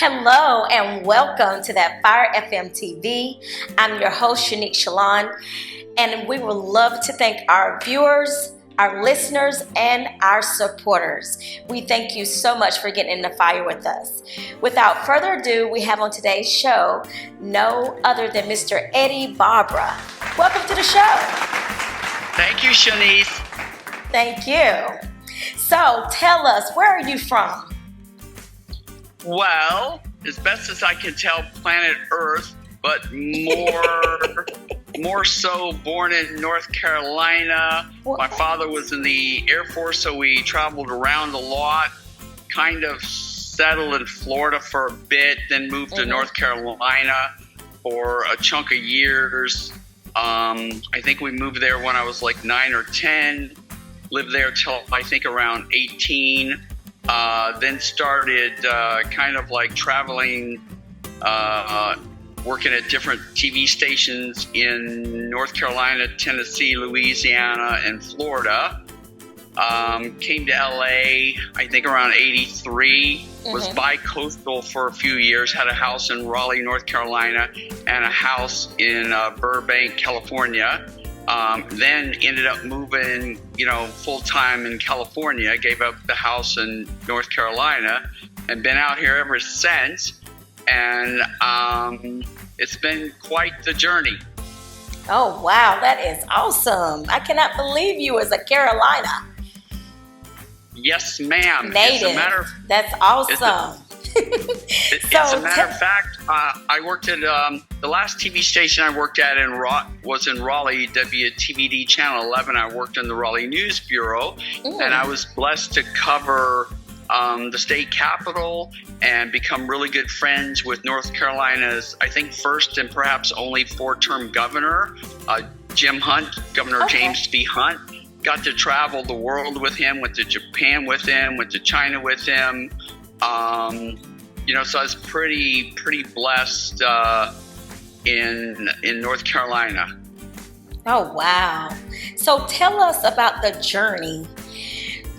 Hello and welcome to That Fire FM TV. I'm your host, Shalon, and we would love to thank our viewers, our listeners, and our supporters. We thank you so much for getting in the fire with us. Without further ado, we have on today's show no other than Mr. Eddie Barber. Welcome to the show. Thank you, Shanice. Thank you. So tell us, where are you from? Well, as best as I can tell, planet Earth, but more so born in North Carolina. My father was in the Air Force, so we traveled around a lot, kind of settled in Florida for a bit, then moved to North Carolina for a chunk of years. I think we moved there when I was like 9 or 10, lived there till I think around 18. Then started kind of like traveling, working at different TV stations in North Carolina, Tennessee, Louisiana, and Florida. Came to LA, I think around 83, was bi-coastal for a few years, had a house in Raleigh, North Carolina, and a house in Burbank, California. Then ended up moving, full-time in California, gave up the house in North Carolina, and been out here ever since. And it's been quite the journey. Oh, wow. That is awesome. I cannot believe you as a Carolina. Yes, ma'am. Native. That's awesome. As a matter of fact, I worked at the last TV station I worked at was in Raleigh, WTVD Channel 11. I worked in the Raleigh News Bureau, and I was blessed to cover the state capitol and become really good friends with North Carolina's, I think, first and perhaps only 4-term governor, Jim Hunt, Governor James B. Hunt. Got to travel the world with him, went to Japan with him, went to China with him. So I was pretty blessed in North Carolina. Oh, wow. So tell us about the journey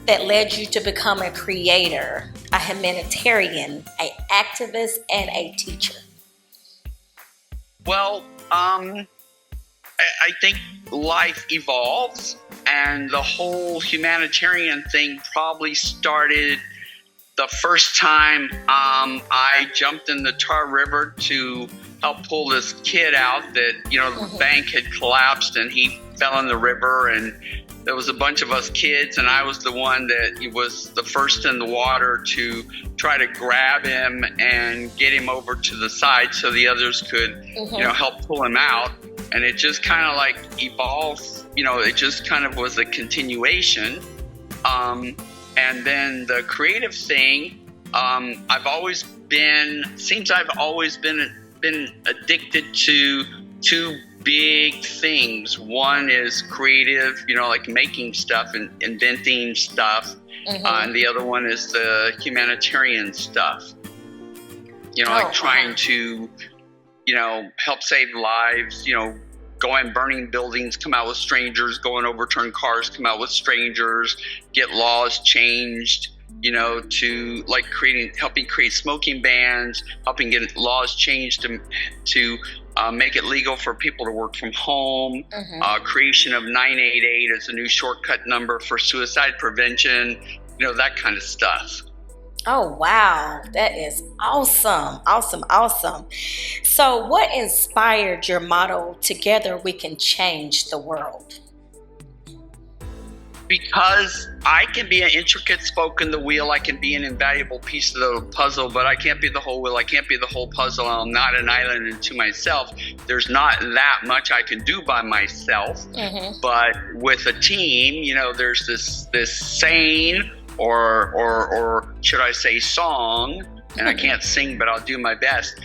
that led you to become a creator, a humanitarian, an activist, and a teacher. Well, I think life evolves, and the whole humanitarian thing probably started the first time I jumped in the Tar River to help pull this kid out that, the bank had collapsed and he fell in the river, and there was a bunch of us kids, and I was the one that was the first in the water to try to grab him and get him over to the side so the others could, help pull him out. And it just kind of like evolved, it just kind of was a continuation. And then the creative thing, I've always been addicted to two big things. One is creative, like making stuff and inventing stuff. And the other one is the humanitarian stuff. Like trying to, help save lives, going burning buildings, come out with strangers, go and overturn cars, come out with strangers, get laws changed, to like helping create smoking bans, helping get laws changed to make it legal for people to work from home, creation of 988 as a new shortcut number for suicide prevention, that kind of stuff. Oh, wow. That is awesome. Awesome. Awesome. So what inspired your motto, "Together we can change the world"? Because I can be an intricate spoke in the wheel. I can be an invaluable piece of the puzzle, but I can't be the whole wheel. I can't be the whole puzzle. I'm not an island unto myself. There's not that much I can do by myself. But with a team, there's this saying, or should I say song, and I can't sing, but I'll do my best.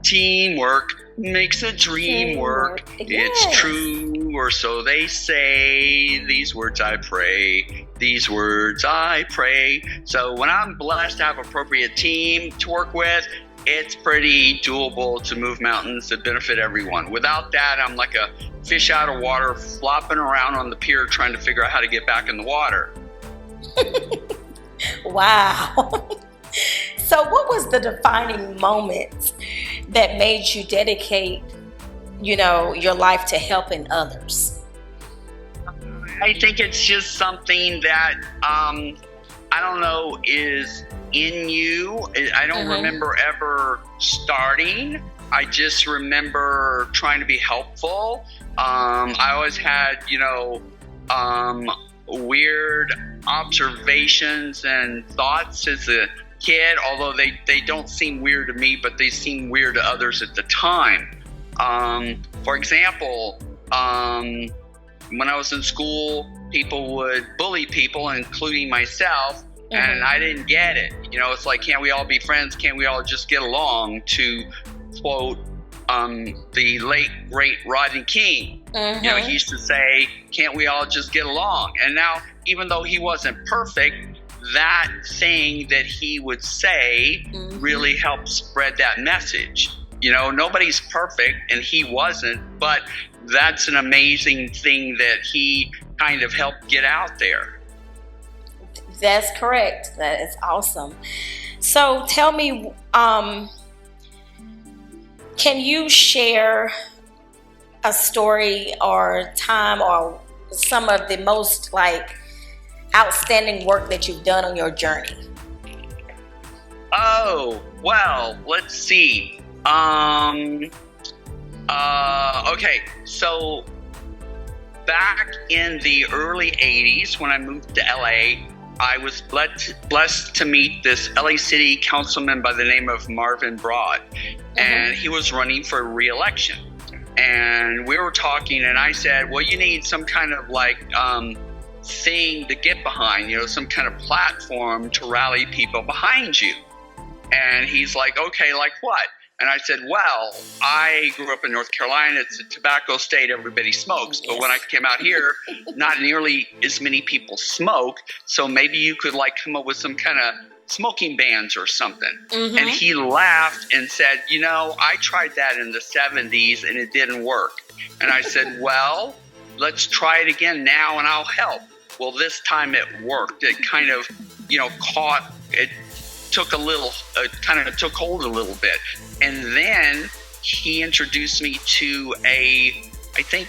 Teamwork makes a dream work. It's true, or so they say. These words I pray. These words I pray. So when I'm blessed to have an appropriate team to work with, it's pretty doable to move mountains that benefit everyone. Without that, I'm like a fish out of water, flopping around on the pier trying to figure out how to get back in the water. Wow. So what was the defining moments that made you dedicate, your life to helping others? I think it's just something that, I don't know, is in you. I don't remember ever starting. I just remember trying to be helpful. I always had, weird observations and thoughts as a kid, although they don't seem weird to me, but they seem weird to others at the time. For example, when I was in school, people would bully people, including myself, and I didn't get it. It's like, can't we all be friends? Can't we all just get along? To quote the late, great Rodney King. He used to say, can't we all just get along? And now, even though he wasn't perfect, that thing that he would say really helped spread that message. Nobody's perfect, and he wasn't, but that's an amazing thing that he kind of helped get out there. That's correct. That is awesome. So tell me, can you share a story or time or some of the most outstanding work that you've done on your journey? Oh, well, let's see. Okay, so back in the early 80s when I moved to LA, I was blessed to meet this LA City councilman by the name of Marvin Broad, and he was running for re-election. And we were talking, and I said, well, you need some kind of thing to get behind, some kind of platform to rally people behind you. And he's like, okay, like what? And I said, well, I grew up in North Carolina. It's a tobacco state. Everybody smokes. But when I came out here, not nearly as many people smoke. So maybe you could come up with some kind of smoking bans or something. And he laughed and said, I tried that in the 70s and it didn't work. And I said, well, let's try it again now and I'll help. Well, this time it worked. It kind of, took hold a little bit. And then he introduced me to I think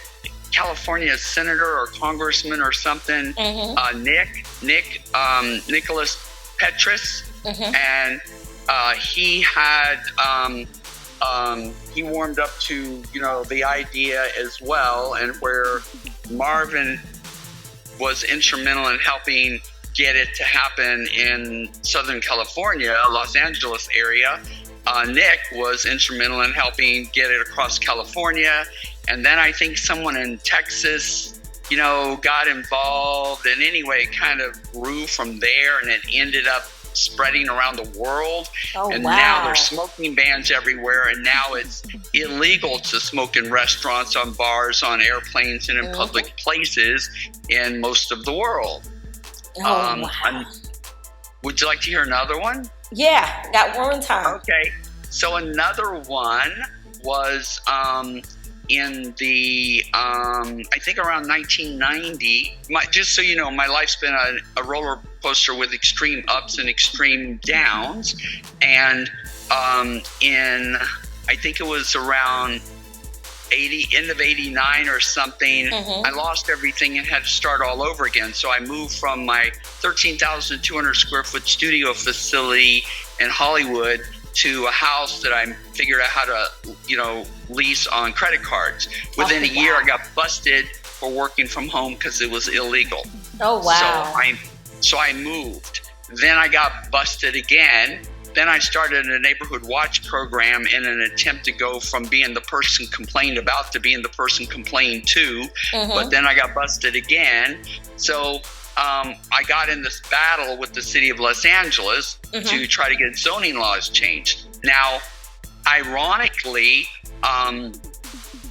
California senator or congressman or something, Nicholas Petris, and he had he warmed up to the idea as well, and where Marvin was instrumental in helping get it to happen in Southern California, Los Angeles area. Nick was instrumental in helping get it across California. And then I think someone in Texas, got involved. And anyway, it kind of grew from there, and it ended up spreading around the world. Now there's smoking bans everywhere. And now it's illegal to smoke in restaurants, on bars, on airplanes, and in public places in most of the world. Would you like to hear another one? Yeah, got one time. Okay, so another one was in the I think around 1990. Just so you know, my life's been a roller coaster with extreme ups and extreme downs, and in I think it was around end of 89 or something, I lost everything and had to start all over again. So I moved from my 13,200 square foot studio facility in Hollywood to a house that I figured out how to, lease on credit cards. Within a year, I got busted for working from home because it was illegal. Oh, wow. So I moved. Then I got busted again. Then I started a neighborhood watch program in an attempt to go from being the person complained about to being the person complained to. But then I got busted again. So I got in this battle with the city of Los Angeles to try to get zoning laws changed. Now, ironically,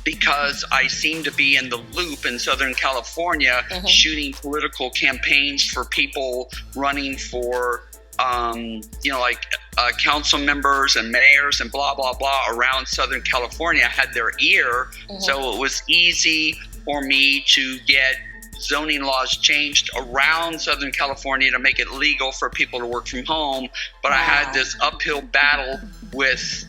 because I seem to be in the loop in Southern California, shooting political campaigns for people running for council members and mayors and blah, blah, blah around Southern California had their ear. So it was easy for me to get zoning laws changed around Southern California to make it legal for people to work from home. But I had this uphill battle with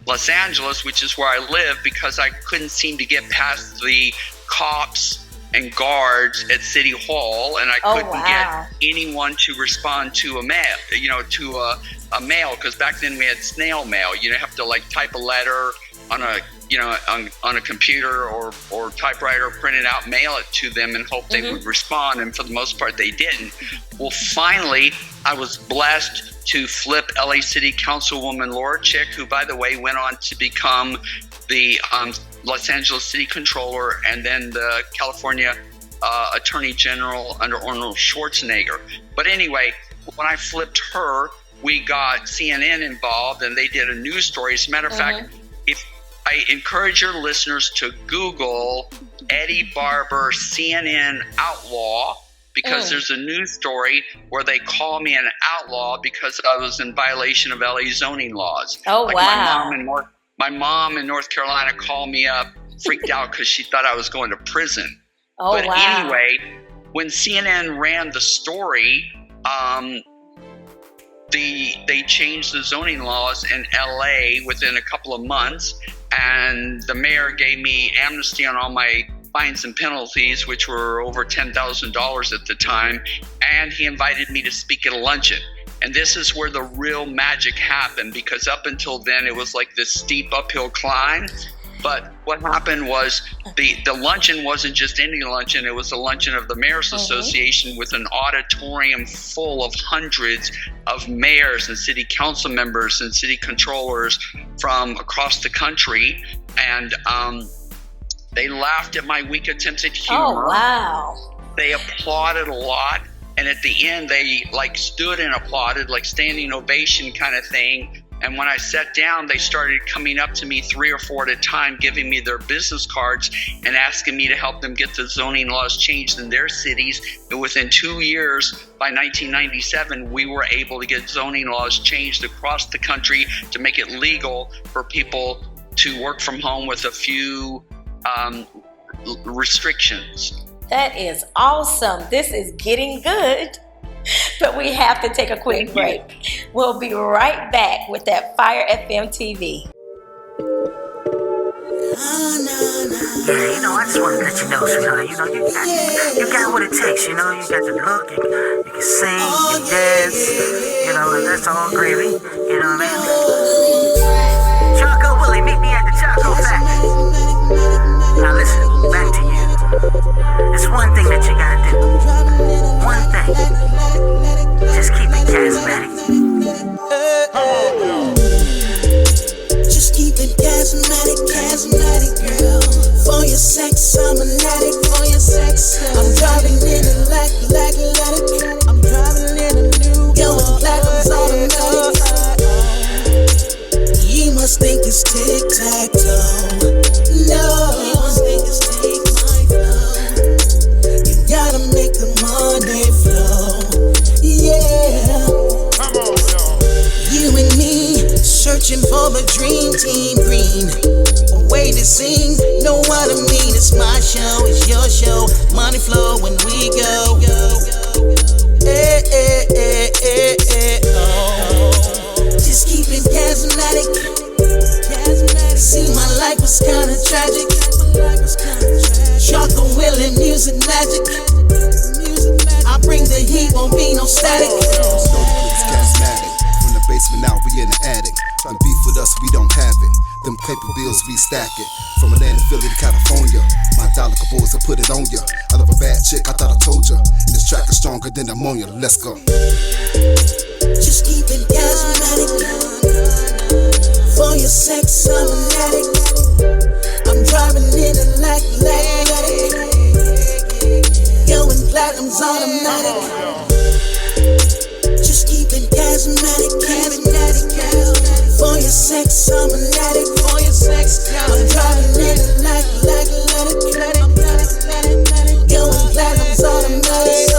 Los Angeles, which is where I live, because I couldn't seem to get past the cops and guards at City Hall, and I couldn't get anyone to respond to a mail, a mail, because back then we had snail mail. You have to like type a letter on a on a computer or typewriter, print it out, mail it to them, and hope they would respond. And for the most part, they didn't. Well, finally, I was blessed to flip LA City Councilwoman Laura Chick, who, by the way, went on to become the Los Angeles City Controller and then the California Attorney General under Arnold Schwarzenegger. But anyway, when I flipped her, we got CNN involved, and they did a news story. As a matter of fact, if I encourage your listeners to Google Eddie Barber CNN outlaw, because there's a news story where they call me an outlaw because I was in violation of LA zoning laws. Oh, like wow. My mom in North Carolina called me up, freaked out because she thought I was going to prison. Oh, but anyway, when CNN ran the story, they changed the zoning laws in LA within a couple of months, and the mayor gave me amnesty on all my fines and penalties, which were over $10,000 at the time, and he invited me to speak at a luncheon. And this is where the real magic happened, because up until then it was like this steep uphill climb. But what happened was the luncheon wasn't just any luncheon. It was a luncheon of the Mayors Association with an auditorium full of hundreds of mayors and city council members and city controllers from across the country. And they laughed at my weak attempts at humor. Oh, wow. They applauded a lot. And at the end, they like stood and applauded, like standing ovation kind of thing. And when I sat down, they started coming up to me 3 or 4 at a time, giving me their business cards and asking me to help them get the zoning laws changed in their cities. And within 2 years, by 1997, we were able to get zoning laws changed across the country to make it legal for people to work from home with a few restrictions. That is awesome. This is getting good. But we have to take a quick break. We'll be right back with that Fire FM TV. Yeah, I just want to let you know, sweetheart, you got what it takes, you got the look, you can sing, you can dance, and that's all gravy, you know what I mean? Choco Willie, meet me at the Choco Factory. Now listen, back to you. There's one thing that you gotta do. One thing. Just keep it charismatic. Just keep it charismatic, girl. For your sex, I'm an addict. For your sex, I'm driving in a like I'm driving in a new going platinum's automatic. You must think it's tic-tac-toe. No, you must think it's take my flow. You gotta make the money flow. Yeah. Come on, y'all. You and me searching for the dream team green. A way to sing, know what I mean? It's my show, it's your show. Money flow when we go. Oh. Just keep it charismatic. See, my life was kinda tragic. Choco Willie, music magic. I bring the heat, won't be no static. From the basement out, we in the attic. Trying to beef with us, we don't have it. Them paper bills, we stack it. From Atlanta, Philly to California. My dollar boys, I put it on ya. I love a bad chick, I thought I told ya. And this track is stronger than ammonia. Let's go. Just keep it charismatic. For your sex, I'm an addict. I'm driving in a like going platinum's automatic. Just keep it charismatic, girl. For your sex, I'm an addict. For your sex, I'm driving in a like going platinum's automatic.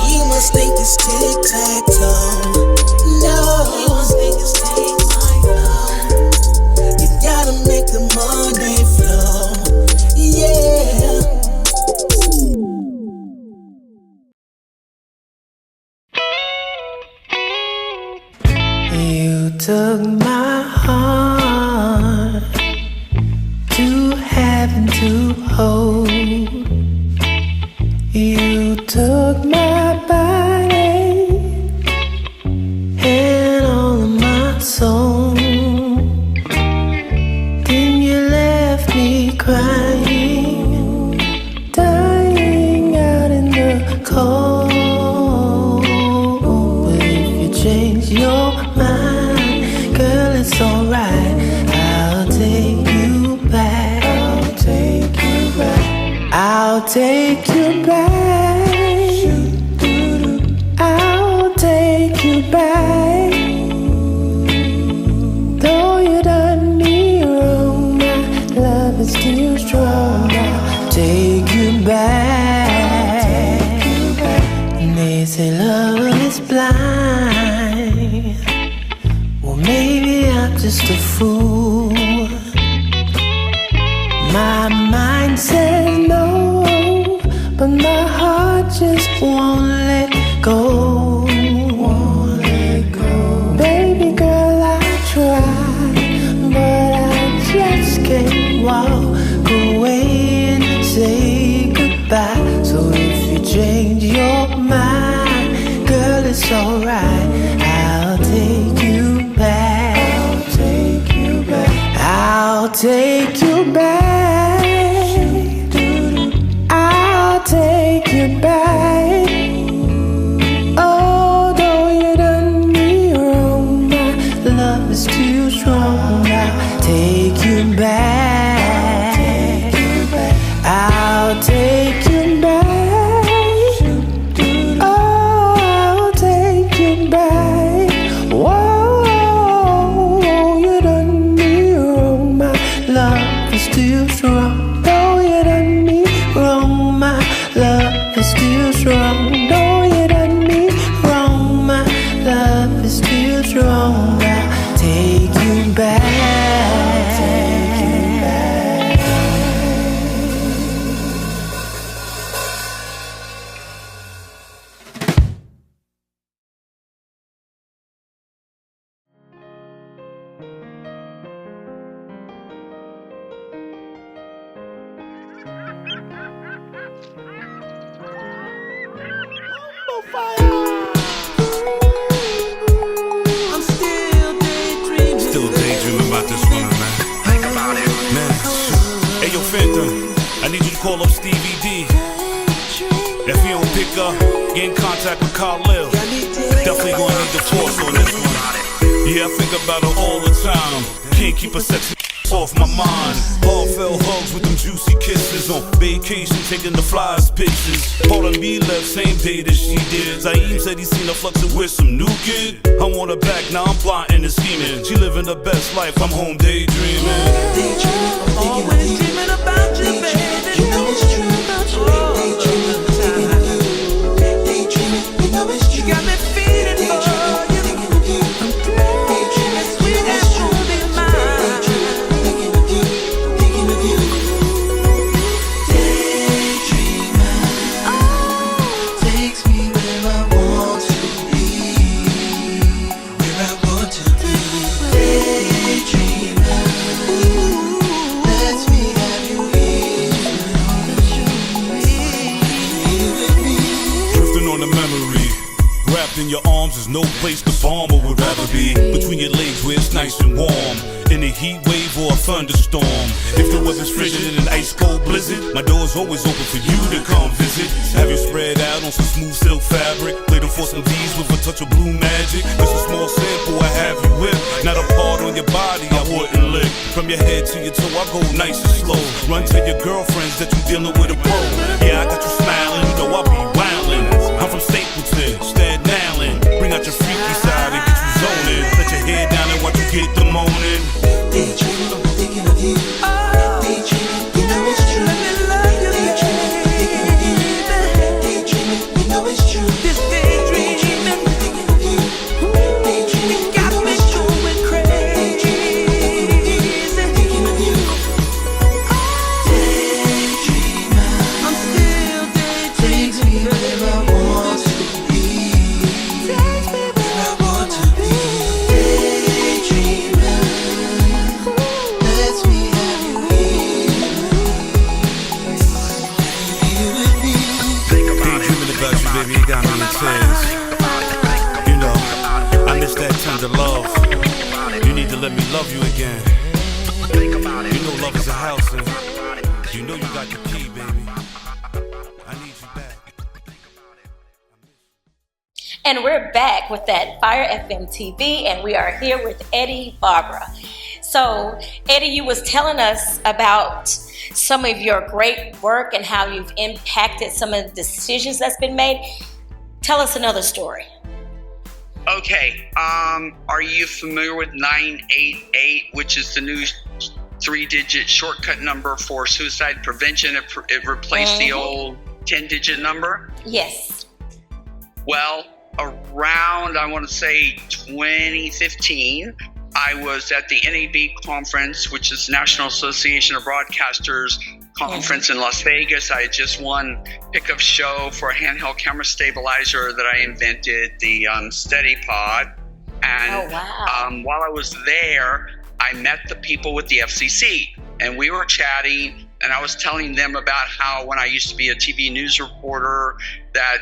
You must think it's tic-tac-toe. No, you must think it's take my flow. You gotta make the money flow. Yeah. took my heart to heaven to hold. You took my body and all of my soul. Then you left me crying, dying out in the cold. But if you change your mind, girl, it's alright. I'll take you back. I'll take you back. I'll take you back. I'll take you back. Though you done me wrong, my love is still strong. I'll take you back. And they say love is blind. Well, maybe I'm just a fool. My mind says no, but my heart just won't let go. Won't let go. Baby girl, I try, but I just can't walk away and say goodbye. So if you change your mind, girl, it's alright. I'll take you back. I'll take you back. I'll take you back. I'll take you back. Oh, though you done me wrong, my love is too strong. I'll take you back. I'll take you back. Oh, I'll take you back. Whoa, you done me wrong, my love is still strong. Though you done me wrong, my love is still strong. Though you done me wrong, my love is still strong. I'll take you back. Still daydreaming about this one, man. Think about it, man. Hey, yo, Fanta, I need you to call up Stevie D. If he don't pick up, get in contact with Khalil. Definitely gonna need the force on this one. Yeah, I think about her all the time. Can't keep a sexy off my mind. Heartfelt hugs with them juicy kisses. On vacation, taking the flyers pictures. Part of me left same day that she did. Zaim said he seen her fluxing with some new kid. I want her back, now I'm plotting and scheming. She living the best life, I'm home daydreaming. Always dreaming about you, baby. You know it's true. Daydreaming, you know it's true. You got me feeling for you. Sweet as truly mine. Takes me where I want to be. Where I want to be. Daydreaming. Lets me have you Drifting on the memory. Wrapped in your arms, there's no place the farmer would rather be. Between your legs where it's nice and warm. In a heat wave or a thunderstorm. If the weather's frigid in an ice cold blizzard, my door's always open for you to come visit. Have you spread out on some smooth silk fabric. Play them for some D's with a touch of blue magic. Just a small sample, I have you whip. Not a part on your body I wouldn't lick. From your head to your toe, I go nice and slow. Run to your girlfriends that you dealing with a pro. Yeah, I got you smiling, you know I be wildin'. I'm from Stapleton, Staten Island. Bring out your freaky side and get you zoning. Let your head down and watch you get the moaning. Daydreaming, I'm thinking of you. Daydreaming, you know it's true. Daydreaming, thinking of you. Daydreaming, you know it's true. This daydreaming, thinking of you. Daydreaming, got me going crazy. thinking of you. Daydreaming, I'm still of love. You need to let me love you again. You know love is a house, and you know you got the key, baby. I need you back. And we're back with that Fire FM TV, and we are here with Eddie Barber. So, Eddie, you was telling us about some of your great work and how you've impacted some of the decisions that's been made. Tell us another story. Okay, are you familiar with 988, which is the new 3-digit shortcut number for suicide prevention? It replaced the old 10-digit number? Yes. Well, around, I want to say 2015, I was at the NAB conference, which is National Association of Broadcasters conference in Las Vegas. I had just won pickup show for a handheld camera stabilizer that I invented, the Steady Pod. And while I was there, I met the people with the FCC, and we were chatting, and I was telling them about how when I used to be a TV news reporter that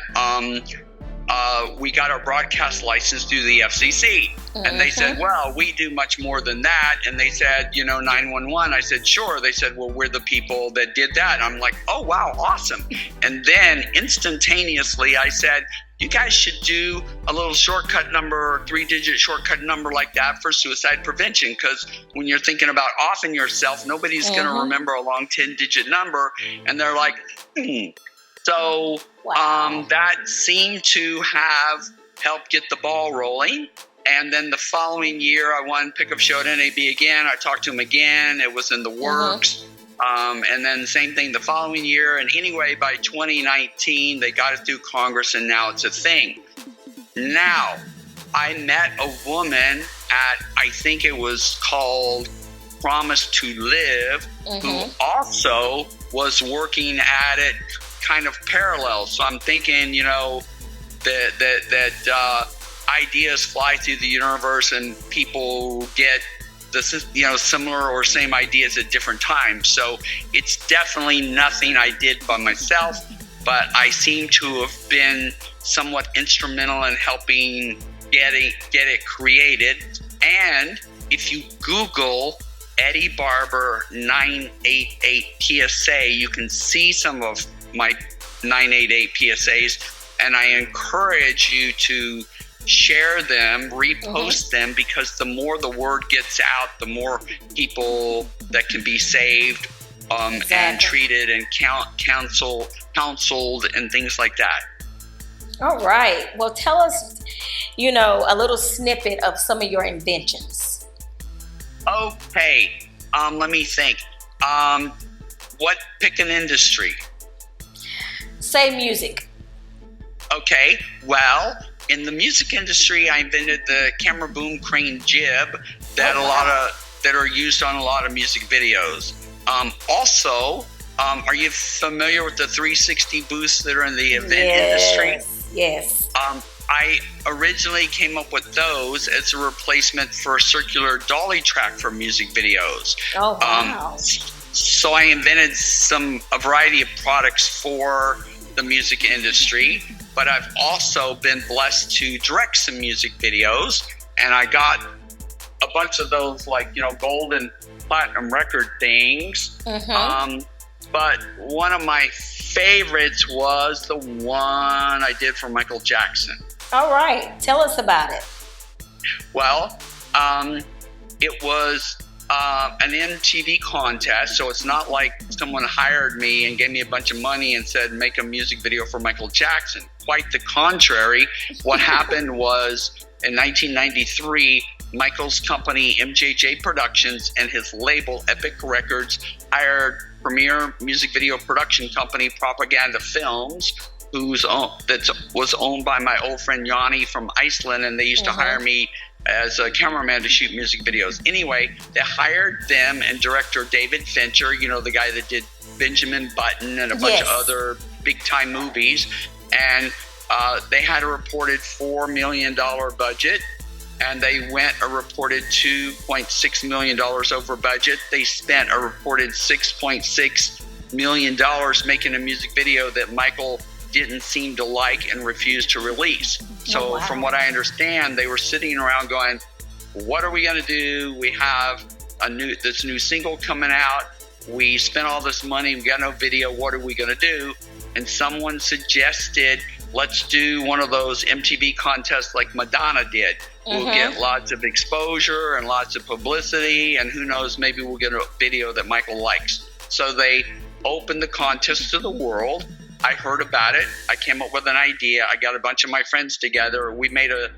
we got our broadcast license through the FCC. And they said, well, we do much more than that. And they said, 911. I said, sure. They said, well, we're the people that did that. I'm like, oh, wow, awesome. And then instantaneously, I said, you guys should do a little shortcut number, 3-digit shortcut number like that for suicide prevention. Because when you're thinking about offing yourself, nobody's going to remember a long 10-digit number. And they're like, So that seemed to have helped get the ball rolling. And then the following year, I won pickup show at NAB again. I talked to him again. It was in the works. And then same thing the following year. And anyway, by 2019, they got it through Congress, and now it's a thing. Now, I met a woman at, I think it was called Promise to Live, who also was working at it kind of parallel. So I'm thinking, that ideas fly through the universe and people get similar or same ideas at different times. So it's definitely nothing I did by myself, but I seem to have been somewhat instrumental in helping get it created. And if you Google Eddie Barber 988 PSA, you can see some of my 988 PSAs, and I encourage you to share them, repost them, because the more the word gets out, the more people that can be saved and treated and counseled and things like that. All right. Well, tell us, a little snippet of some of your inventions. Okay. Let me think. Pick an industry. Say music. Okay. Well, in the music industry, I invented the camera boom crane jib that are used on a lot of music videos. Also, are you familiar with the 360 booths that are in the event industry? Yes. I originally came up with those as a replacement for a circular dolly track for music videos. Oh, wow. So I invented a variety of products for the music industry, but I've also been blessed to direct some music videos, and I got a bunch of those gold and platinum record things. But one of my favorites was the one I did for Michael Jackson. All right. Tell us about it. Well, it was an MTV contest, so it's not like someone hired me and gave me a bunch of money and said, make a music video for Michael Jackson. Quite the contrary. What happened was, in 1993, Michael's company, MJJ Productions, and his label, Epic Records, hired premier music video production company, Propaganda Films, that was owned by my old friend Yanni from Iceland, and they used to hire me as a cameraman to shoot music videos. Anyway, they hired them and director David Fincher, the guy that did Benjamin Button and a bunch of other big-time movies, and they had a reported $4 million budget, and they went a reported $2.6 million over budget. They spent a reported $6.6 million making a music video that Michael didn't seem to like and refused to release. So from what I understand, they were sitting around going, what are we going to do? We have this new single coming out. We spent all this money. We got no video. What are we going to do? And someone suggested, let's do one of those MTV contests like Madonna did. We'll get lots of exposure and lots of publicity, and who knows, maybe we'll get a video that Michael likes. So they opened the contest to the world. I heard about it. I came up with an idea. I got a bunch of my friends together. We made a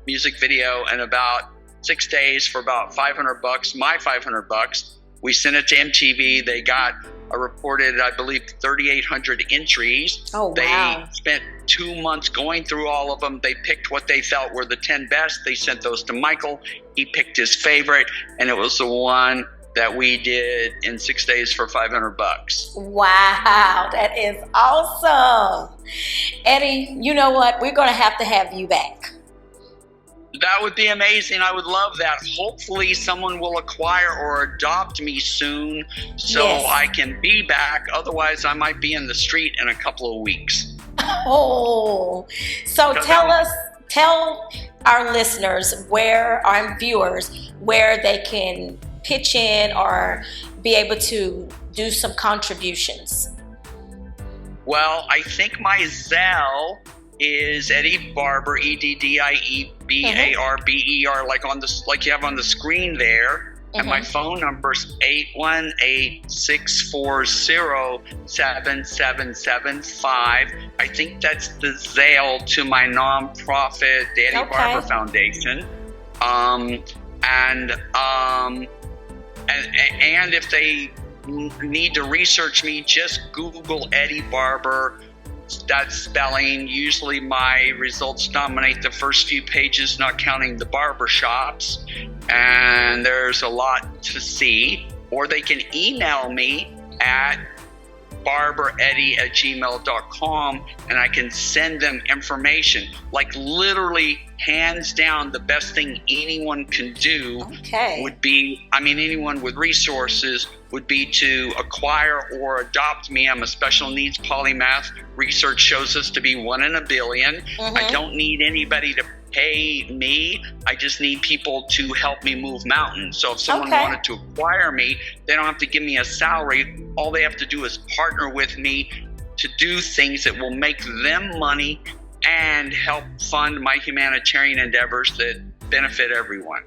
music video in about 6 days for about $500, my $500. We sent it to MTV. They got a reported, I believe, 3,800 entries. Oh, wow. They spent 2 months going through all of them. They picked what they felt were the 10 best. They sent those to Michael. He picked his favorite, and it was the one that we did in 6 days for $500. Wow, that is awesome. Eddie, you know what? We're going to have you back. That would be amazing. I would love that. Hopefully someone will acquire or adopt me soon so I can be back. Otherwise, I might be in the street in a couple of weeks. Oh, so tell our listeners our viewers where they can pitch in or be able to do some contributions. Well, I think my Zelle is Eddie Barber, EDDIEBARBER, like you have on the screen there. And my phone number is 818-640-7775. I think that's the Zelle to my nonprofit, the Eddie Barber Foundation. And if they need to research me, just Google Eddie Barber. That's spelling. Usually my results dominate the first few pages, not counting the barber shops. And there's a lot to see. Or they can email me at barbereddie@gmail.com, and I can send them information. Like literally, hands down, the best thing anyone can do would be, anyone with resources would be to acquire or adopt me. I'm a special needs polymath. Research shows us to be 1 in a billion. I don't need anybody to pay me. I just need people to help me move mountains. So if someone wanted to acquire me, they don't have to give me a salary. All they have to do is partner with me to do things that will make them money and help fund my humanitarian endeavors that benefit everyone.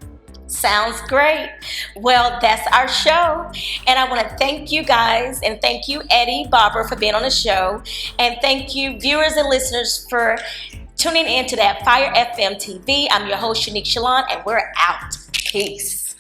Sounds great. Well, that's our show. And I want to thank you guys, and thank you, Eddie Barber, for being on the show. And thank you, viewers and listeners, for tuning in to that Fire FM TV. I'm your host, Shalon, and we're out. Peace.